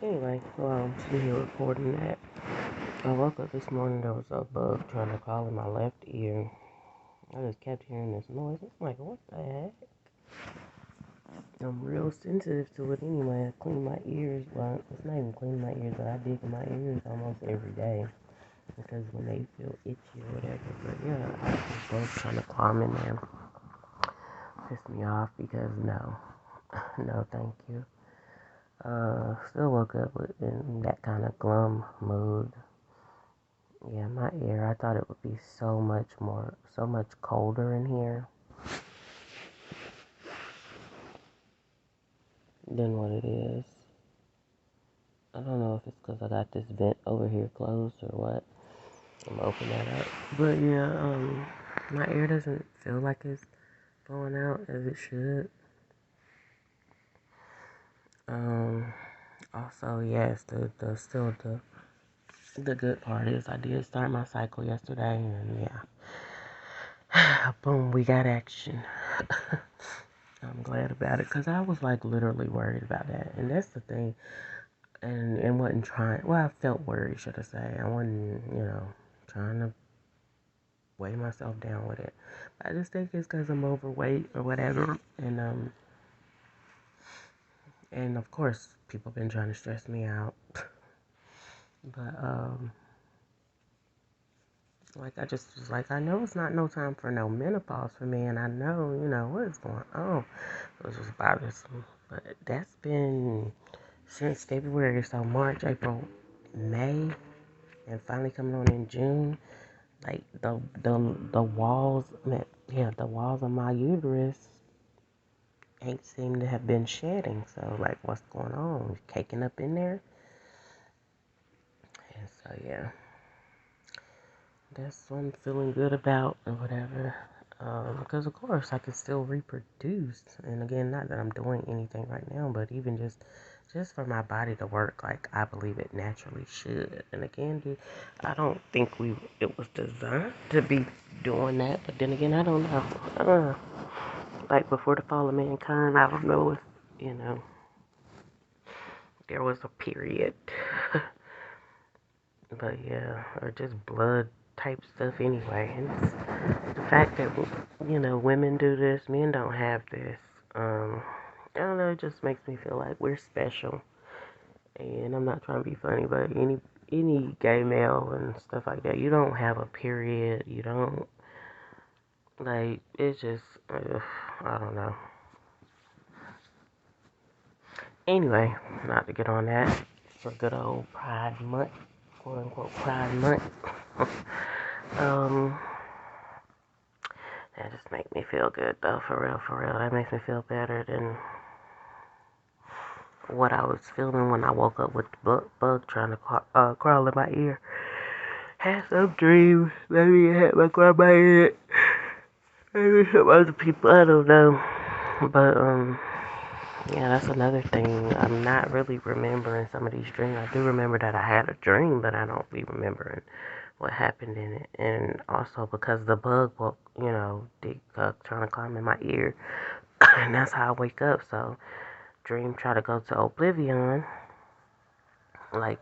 Anyway, while I'm sitting here recording that, I woke up this morning, there was a bug trying to crawl in my left ear. I just kept hearing this noise. I'm like, what the heck? I'm real sensitive to it anyway. I clean my ears. Well, it's not even cleaning my ears, but I dig in my ears almost every day because when they feel itchy or whatever. But yeah, I was both trying to climb in there. Pissed me off because no. No, thank you. Still woke up in that kind of glum mood. Yeah, my ear, I thought it would be so much colder in here than what it is. I don't know if it's because I got this vent over here closed or what. I'm gonna open that up. But yeah, my ear doesn't feel like it's blowing out as it should. Um, Also, yes, the good part is I did start my cycle yesterday, and yeah, boom, we got action. I'm glad about it because I was like literally worried about that, and that's the thing. And wasn't trying. Well, I felt worried, should I say? I wasn't, trying to weigh myself down with it. But I just think it's because I'm overweight or whatever, and of course, people been trying to stress me out. But like I just was like, I know it's not no time for no menopause for me, and I know, what is going on. It was just bothersome. But that's been since February, so March, April, May, and finally coming on in June. Like the walls, the walls of my uterus ain't seem to have been shedding. So like, what's going on? Caking up in there, and so yeah, that's what I'm feeling good about or whatever. Because of course I can still reproduce, and again, not that I'm doing anything right now, but even just for my body to work like I believe it naturally should. And again, dude, I don't think it was designed to be doing that. But then again, I don't know. Like before the fall of mankind, I don't know if you know there was a period. But yeah, or just blood type stuff anyway. And it's the fact that women do this, men don't have this. I don't know. It just makes me feel like we're special. And I'm not trying to be funny, but any gay male and stuff like that, you don't have a period. You don't like. It's just I don't know. Anyway, not to get on that for good old Pride Month, quote unquote Pride Month. um, that just makes me feel good though, for real, for real. That makes me feel better than what I was feeling when I woke up with the bug trying to crawl in my ear. Had some dreams. Maybe it had my grandma in it. Maybe some other people. I don't know. But yeah, that's another thing. I'm not really remembering some of these dreams. I do remember that I had a dream, but I don't be remembering what happened in it. And also because the bug woke, trying to climb in my ear, and that's how I wake up. So dream try to go to oblivion, like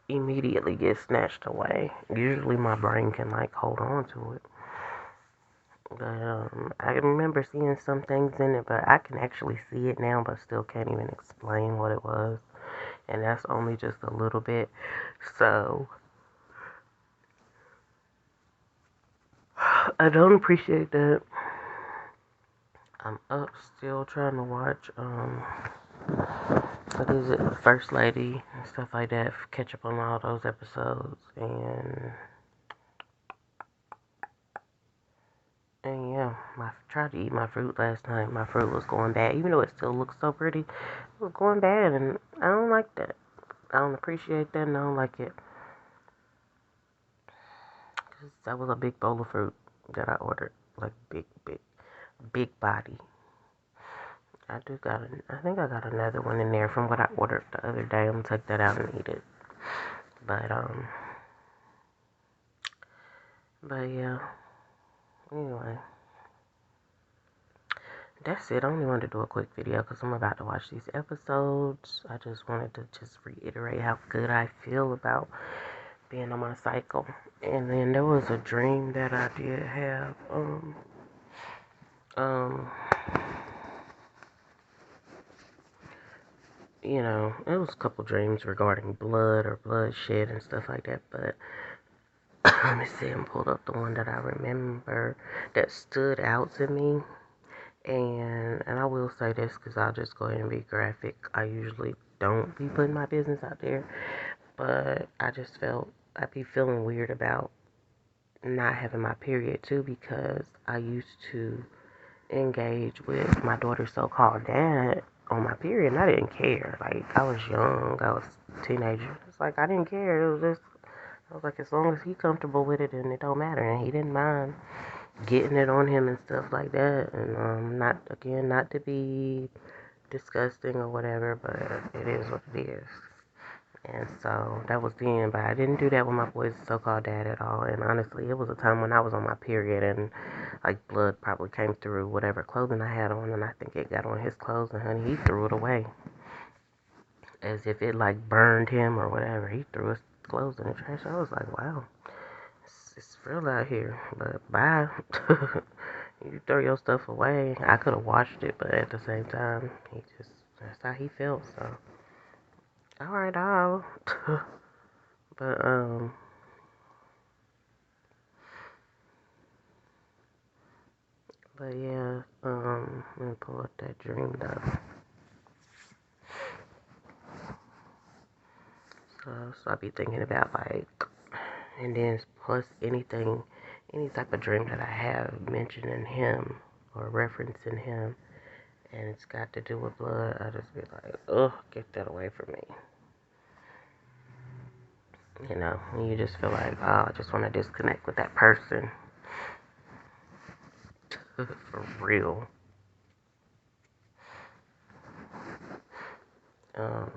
immediately get snatched away. Usually my brain can like hold on to it. But I remember seeing some things in it, but I can actually see it now, but still can't even explain what it was. And that's only just a little bit. So I don't appreciate that. I'm up still trying to watch what is it, First Lady and stuff like that. Catch up on all those episodes and yeah, I tried to eat my fruit last night. My fruit was going bad, even though it still looks so pretty. It was going bad, and I don't like that. I don't appreciate that, and I don't like it. 'Cause that was a big bowl of fruit that I ordered, like big body. I think I got another one in there from what I ordered the other day. I'm gonna take that out and eat it. But yeah. Anyway, that's it. I only wanted to do a quick video because I'm about to watch these episodes. I just wanted to just reiterate how good I feel about being on my cycle. And then there was a dream that I did have. Um, it was a couple dreams regarding blood or bloodshed and stuff like that. But let me see, and pulled up the one that I remember that stood out to me. And I will say this because I'll just go ahead and be graphic. I usually don't be putting my business out there, but I just felt I'd be feeling weird about not having my period too because I used to engage with my daughter's so-called dad on my period and I didn't care. Like, I was young, I was a teenager. It's like I didn't care. It was just, I was like, as long as he's comfortable with it and it don't matter, and he didn't mind getting it on him and stuff like that. And not to be disgusting or whatever, but it is what it is. And so that was then, but I didn't do that with my boy's so-called dad at all. And honestly, it was a time when I was on my period and like blood probably came through whatever clothing I had on, and I think it got on his clothes, and honey, he threw it away as if it like burned him or whatever. He threw his clothes in the trash. I was like, wow, it's real out here, but bye. You throw your stuff away. I could have watched it, but at the same time, that's how he felt, so. Alright, I'll. But, yeah, let me pull up that dream though. So I be thinking about like, and then plus anything, any type of dream that I have mentioning him or referencing him, and it's got to do with blood, I just be like, ugh, get that away from me. And you just feel like, oh, I just want to disconnect with that person. For real. Um,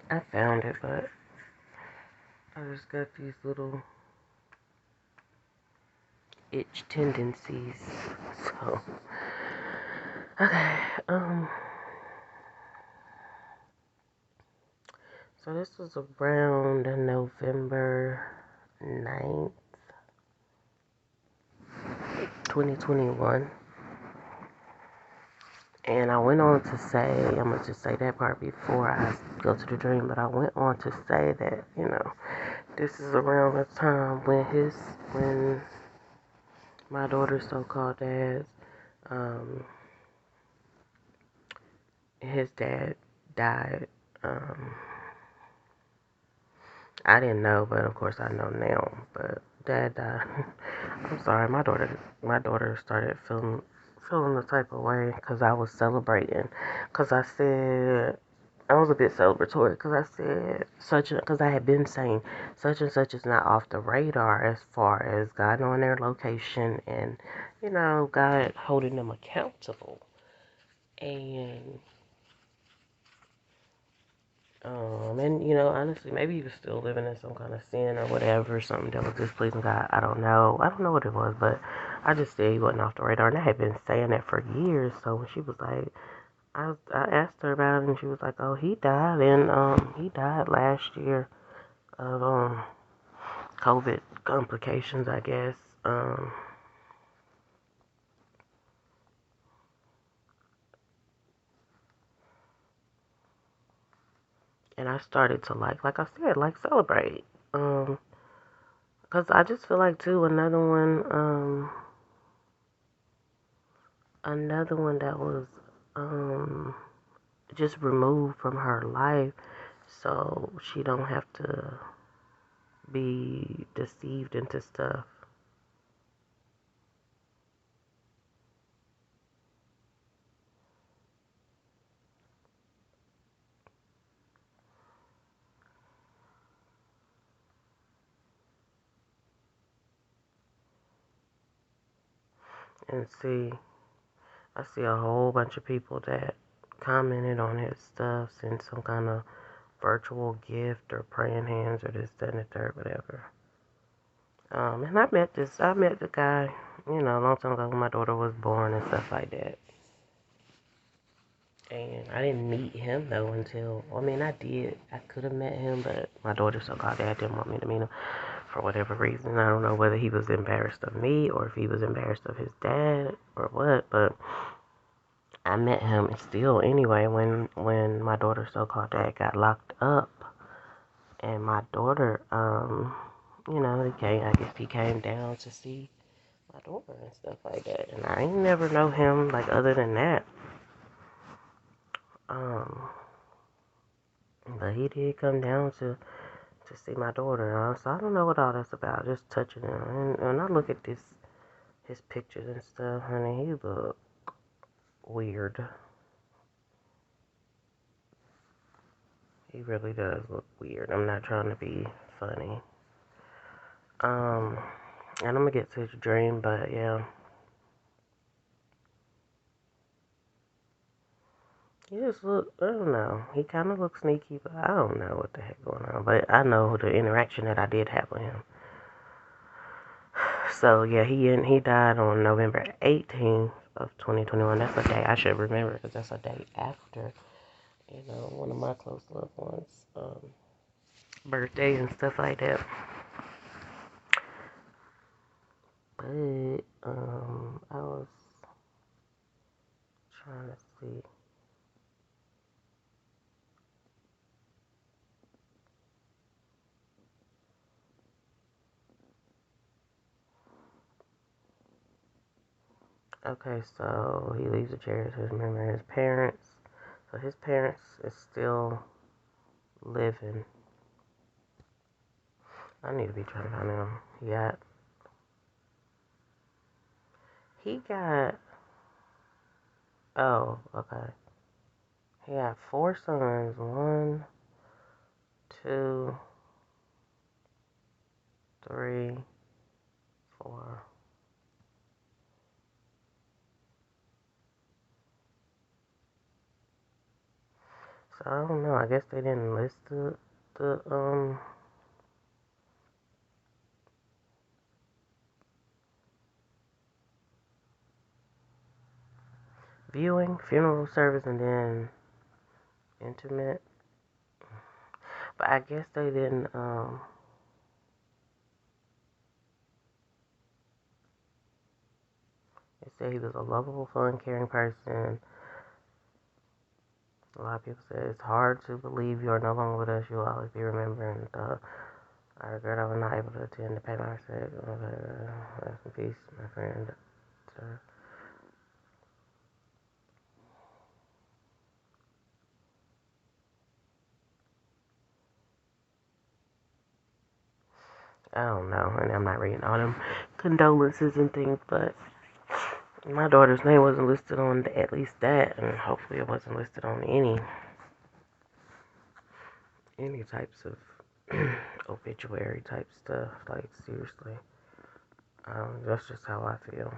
I found it, but I just got these little itch tendencies. So, okay, so this was around November 9th, 2021. And I went on to say, I'm going to just say that part before I go to the dream, but I went on to say that, this is around the time when my daughter's so-called dad, his dad died. I didn't know, but of course I know now. But dad died. I'm sorry, my daughter started feeling the type of way because I was celebrating. Because I said I was a bit celebratory because I said because I had been saying such and such is not off the radar as far as God knowing their location and God holding them accountable. And honestly, maybe he was still living in some kind of sin or whatever, something that was displeasing God. I don't know. I don't know what it was, but I just said he wasn't off the radar. And I had been saying that for years. So when she was like, I asked her about it, and she was like, "Oh, he died, and he died last year of COVID complications, I guess." And I started to like I said, like celebrate. Cause I just feel like too another one that was um just removed from her life, so she don't have to be deceived into stuff. and I see a whole bunch of people that commented on his stuff, sent some kind of virtual gift or praying hands or this, that, and the third, whatever. And I met the guy, you know, a long time ago when my daughter was born and stuff like that. And I didn't meet him though until, I mean, I did. I could have met him, but my daughter so-called dad didn't want me to meet him for whatever reason. I don't know whether he was embarrassed of me or if he was embarrassed of his dad or what, but I met him still anyway when my daughter's so-called dad got locked up. And my daughter, you know, I guess he came down to see my daughter and stuff like that. And I ain't never know him like other than that. Um, but he did come down to see my daughter. So I don't know what all that's about. Just touching him. And when I look at his pictures and stuff, honey, he look weird. He really does look weird. I'm not trying to be funny. And I'm gonna get to his dream, but yeah. He just look, I don't know. He kind of looks sneaky, but I don't know what the heck going on. But I know the interaction that I did have with him. So yeah, he died on November 18th of 2021. That's a day I should remember because that's a day after, you know, one of my close loved ones' birthday and stuff like that. But I was trying to see. Okay, so he leaves a charity to his memory. His parents. So his parents is still living. I need to be trying to find him. He got, oh, okay. He had 4 sons. 1, 2, 3, 4. So I don't know. I guess they didn't list the viewing, funeral service, and then intimate. But I guess they didn't they said he was a lovable, fun, caring person. A lot of people say it's hard to believe you are no longer with us. You'll always be remembered. I regret I was not able to attend to pay my respects. Rest in peace, my friend. Sir. I don't know, and I'm not reading all them condolences and things, but my daughter's name wasn't listed on at least that, and hopefully it wasn't listed on any types of obituary type stuff. Like seriously, that's just how I feel.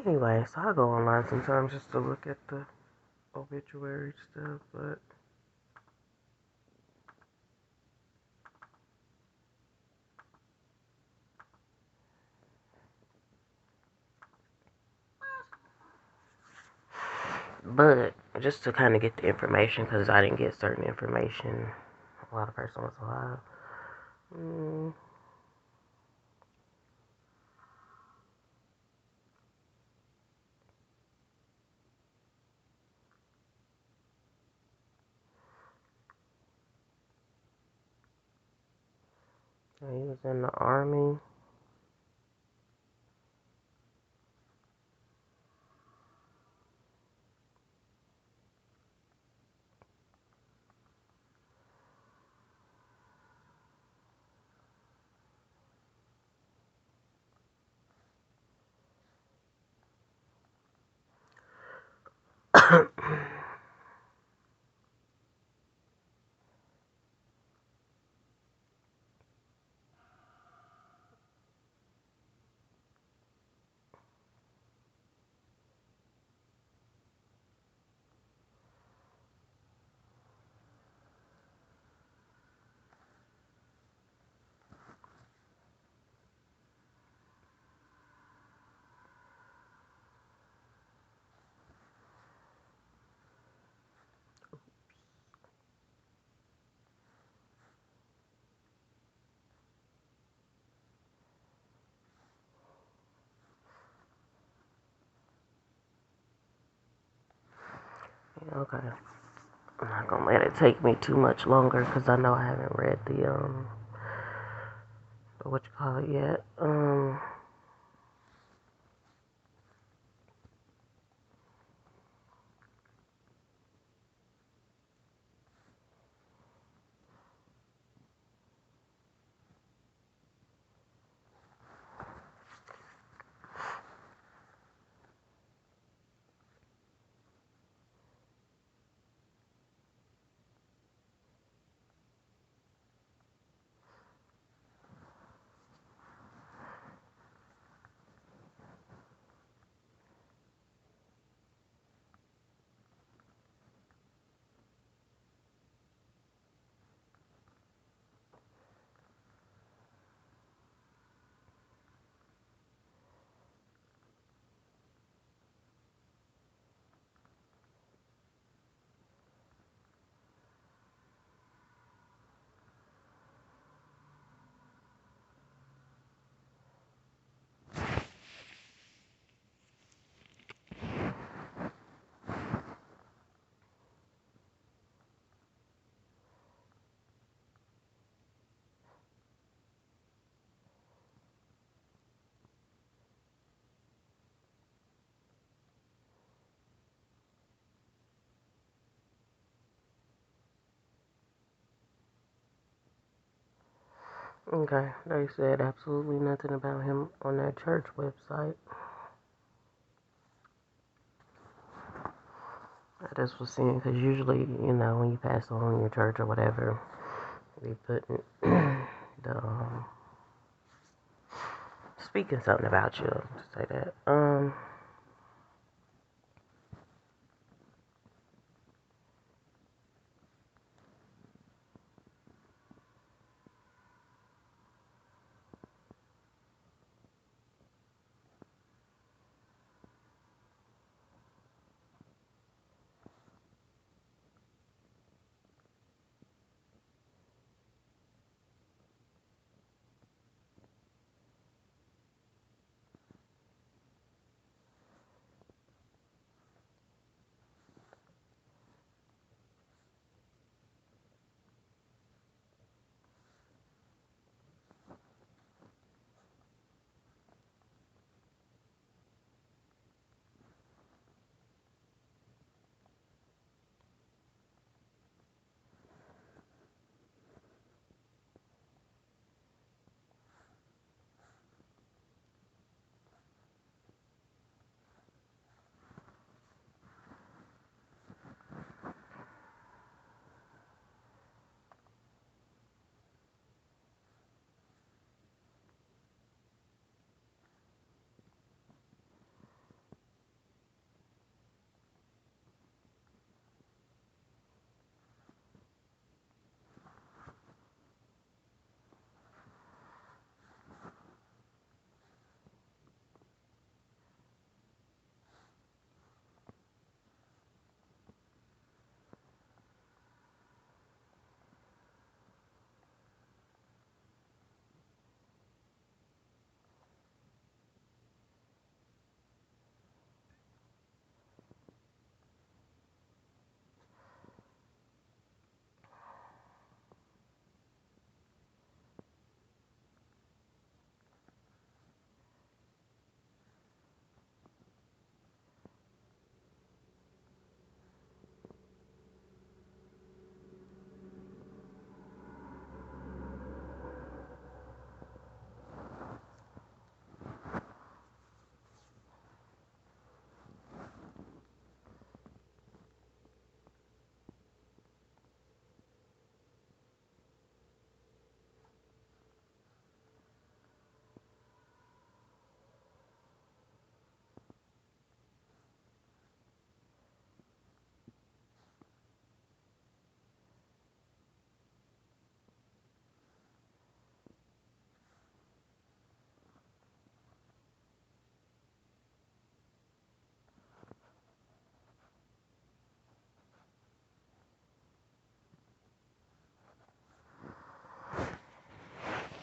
Anyway, so I go online sometimes just to look at the obituary stuff, but just to kind of get the information because I didn't get certain information while the person was alive. Mm, he was in the army. Okay. I'm not gonna let it take me too much longer because I know I haven't read the what you call it yet. Okay, they said absolutely nothing about him on that church website. I just was seeing because usually, when you pass on in your church or whatever, they put the speaking something about you to say that.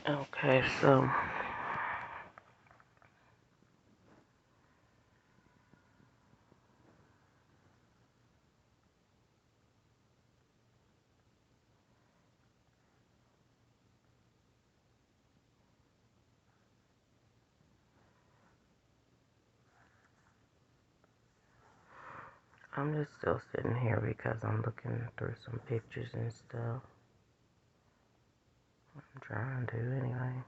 Okay, so I'm just still sitting here because I'm looking through some pictures and stuff. I'm trying to anyway.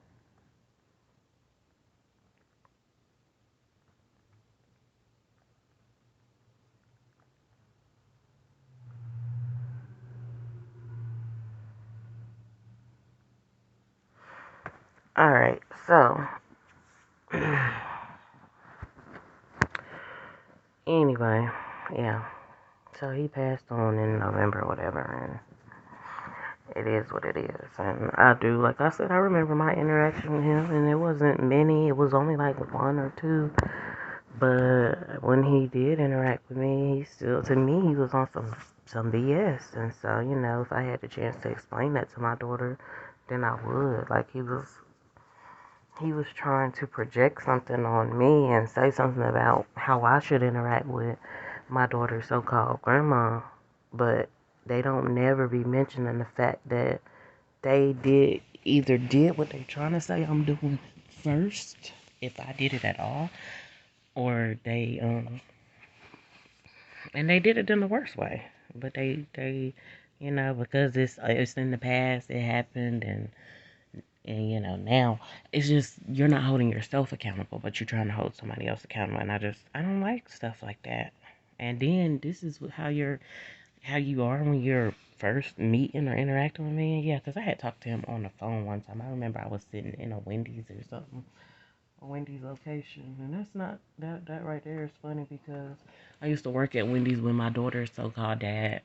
Alright, so anyway, yeah. So he passed on in November or whatever, and it is what it is. And I do, like I said, I remember my interaction with him, and it wasn't many. It was only like one or two. But when he did interact with me, he still, to me, he was on some BS. And so, you know, if I had the chance to explain that to my daughter, then I would. Like he was trying to project something on me and say something about how I should interact with my daughter's so-called grandma, but they don't never be mentioning the fact that they did what they're trying to say I'm doing first, if I did it at all, or and they did it in the worst way. But they you know, because it's in the past, it happened, and you know, now it's just you're not holding yourself accountable, but you're trying to hold somebody else accountable, and I don't like stuff like that. And then this is how you are when you're first meeting or interacting with me. Yeah, because I had talked to him on the phone one time. I remember I was sitting in a Wendy's or something, a Wendy's location, and that's not that right there is funny because I used to work at Wendy's with my daughter's so-called dad.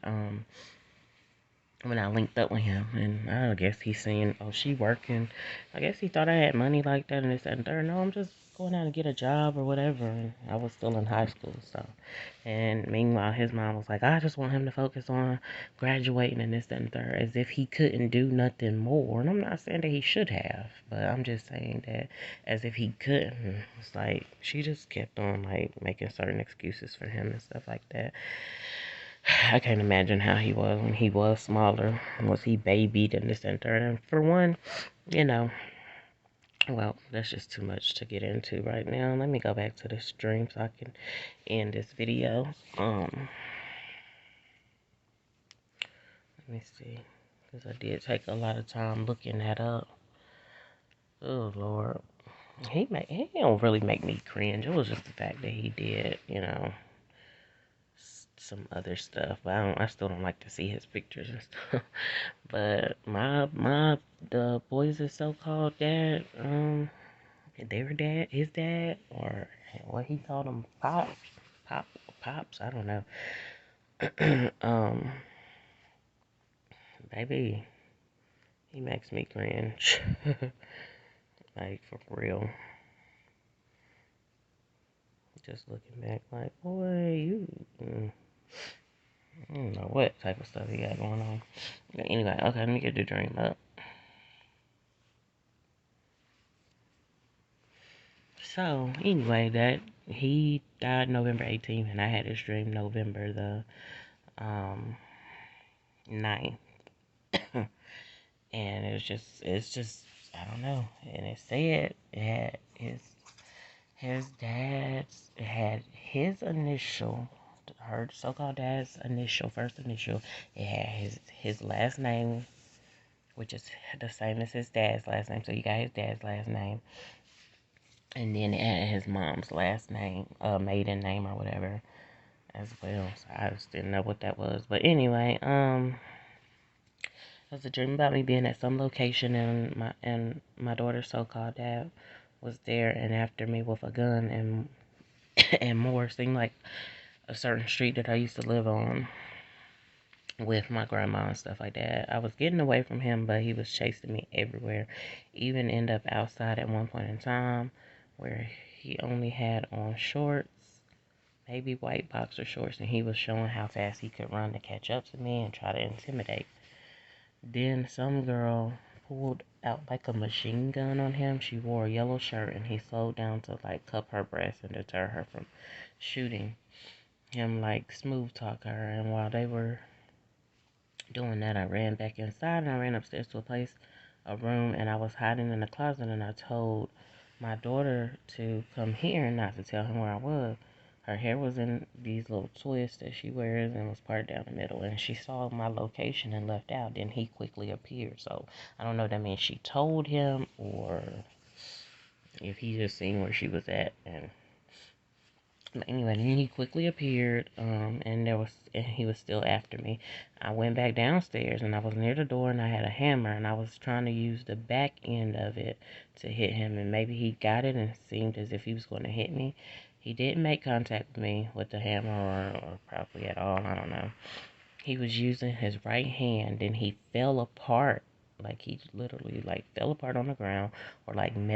When I linked up with him, and I guess he seen, oh, she working. I guess he thought I had money like that, and this, that, and third. No, I'm just going out to get a job or whatever. And I was still in high school, so. And meanwhile, his mom was like, I just want him to focus on graduating and this, that, and third, as if he couldn't do nothing more. And I'm not saying that he should have, but I'm just saying that as if he couldn't. It's like, she just kept on, like, making certain excuses for him and stuff like that. I can't imagine how he was when he was smaller. Was he babied and this and third? And for one, you know, well, that's just too much to get into right now. Let me go back to the stream so I can end this video. Let me see, because I did take a lot of time looking that up. Oh Lord, he don't really make me cringe. It was just the fact that he did, you know, some other stuff. But I still don't like to see his pictures and stuff. But the boys' so-called dad, their dad, his dad, or what he called them, pop, pops. I don't know. Baby, he makes me cringe. Like for real. Just looking back, like boy, you. I don't know what type of stuff he got going on. But anyway, okay, let me get the dream up. So, anyway, that he died November 18th, and I had this dream November the 9th. And it's just, I don't know. And it said it had his dad's, it had his initial, her so-called dad's initial, first initial. It had his last name, which is the same as his dad's last name. So you got his dad's last name. And then it had his mom's last name, maiden name or whatever as well. So I just didn't know what that was. But anyway, it was a dream about me being at some location and my daughter's so-called dad was there and after me with a gun and and more. Seemed like a certain street that I used to live on with my grandma and stuff like that. I was getting away from him, but he was chasing me everywhere. Even end up outside at one point in time where he only had on shorts, maybe white boxer shorts, and he was showing how fast he could run to catch up to me and try to intimidate. Then some girl pulled out like a machine gun on him. She wore a yellow shirt and he slowed down to like cup her breast and deter her from shooting him, like smooth talk her. And while they were doing that, I ran back inside and I ran upstairs to a room, and I was hiding in the closet, and I told my daughter to come here and not to tell him where I was. Her hair was in these little twists that she wears and was parted down the middle. And she saw my location and left out. Then he quickly appeared. So I don't know if that means she told him or if he just seen where she was at. And anyway, then he quickly appeared, and he was still after me. I went back downstairs, and I was near the door, and I had a hammer, and I was trying to use the back end of it to hit him, and maybe he got it, and it seemed as if he was going to hit me. He didn't make contact with me with the hammer, or probably at all, I don't know. He was using his right hand, and he fell apart. Like, he literally, like, fell apart on the ground, or, like,